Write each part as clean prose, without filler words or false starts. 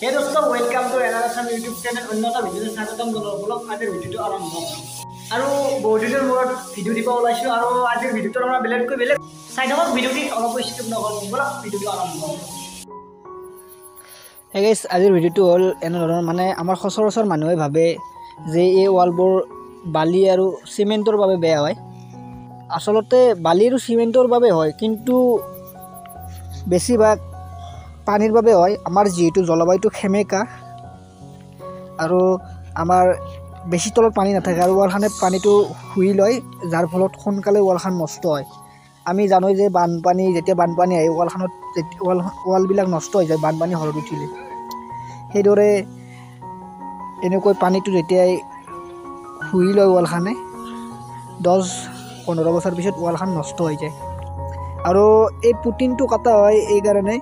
Hey दोस्तों, welcome to एनालासन YouTube channel अन्यथा video स्वागतम জনাবলৈ আজিৰ ভিডিওটো আৰম্ভ কৰিম আৰু বহুদিনৰ মূৰত ভিডিও দিব ওলাইছো আৰু আজিৰ ভিডিওটো আমাৰ বেলেগকৈ বেলেগ সাইডত ভিডিওটি অলপ স্কিপ নকৰোঁ বলা ভিডিওটো আৰম্ভ কৰোঁ Hey guys, আজিৰ ভিডিওটো হল এনেধৰণৰ মানে আমাৰ সচৰাচৰ মানুহে ভাবে যে এই ওয়ালবোৰ বালি আৰু সিমেন্টৰ বাবে বেয়া হয় আসলতে বালি আৰু সিমেন্টৰ বাবে হয় কিন্তু বেছিভাগ পানীৰ বাবে হয় আমাৰ যেটো জলবায়ুটো খেমেকা আৰু আমাৰ বেছি তলত পানী নাথাকে আৰু ওয়ালখানে পানীটো হুই লয় যাৰ ফলত সোনকালে ওয়ালখান নষ্ট হয় আমি জানো যে বানপানী যেতিয়া বানপানী আহে ওয়ালখানত ওয়াল বিলাক নষ্ট হৈ যায় বানপানী হৰত উঠিলে হেদৰে এনেকৈ পানীটো যেতিয়া হুই লয় ওয়ালখানে 10-15 বছৰ পিছত ওয়ালখান নষ্ট হৈ যায় আৰু এই পুটিনটো কাটা হয় এই কাৰণে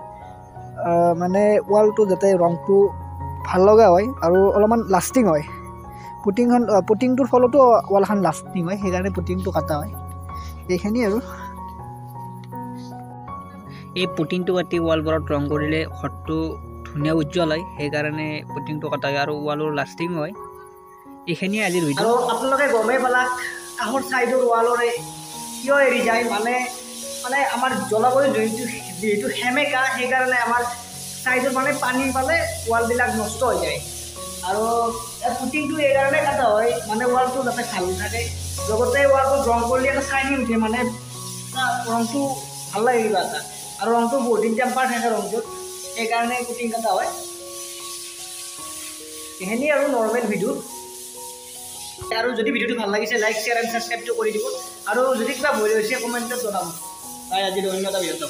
মানে ওয়ালটো যাতে ৰংটো ভাল লগা হয় আৰু অলপমান লাস্টিং হয় পুটিংটোৰ ফলতো ওয়ালখান লাস্টিং হয় সেইকাৰণে পুটিংটো কাটা হয় এইখিনি আৰু এই পুটিংটো কাটি ওয়ালবোৰত ৰং কৰিলে ঘৰটো ধুনীয়া উজ্জ্বল হয় সেইকাৰণে পুটিংটো কাটা হয় আৰু ওয়ালৰ লাস্টিং হয় এইখিনি আজিৰ ভিডিও আৰু আপোনালোকে গমেই পালাক কাষৰ সাইডৰ ওয়ালৰে কিয় এৰি যায় মানে আমাৰ জলবায়ু যেহেতু হেমেকা সেইকাৰণে আমাৰ সাইডৰ মানে পানী পালে ওয়ালবিলাক নষ্ট হৈ যায় আৰু পুটিংটো এই কাৰণে কাটা হয় মানে ওয়ালটো যাতে ভাল থাকে লগতে ওয়ালটো ৰং কৰিলে এটা শাইনিং উঠে মানে ৰংটো ভাল লাগে কিবা এটা আৰু ৰংটো বহুত দিন টেম্পাৰ থাকে ৰংটোত সেইকাৰণে পুটিং কাটা হয় এইখিনি আৰু নৰ্মেল ভিডিও আৰু যদি ভিডিওটো ভাল লাগিছে লাইক শেয়াৰ এণ্ড সাবস্ক্ৰাইবটো কৰি দিব আৰু যদি কিবা ভুল হৈছে কমেণ্টত জনাব তাই আজি অন্য এটা ভিডিঅ'ত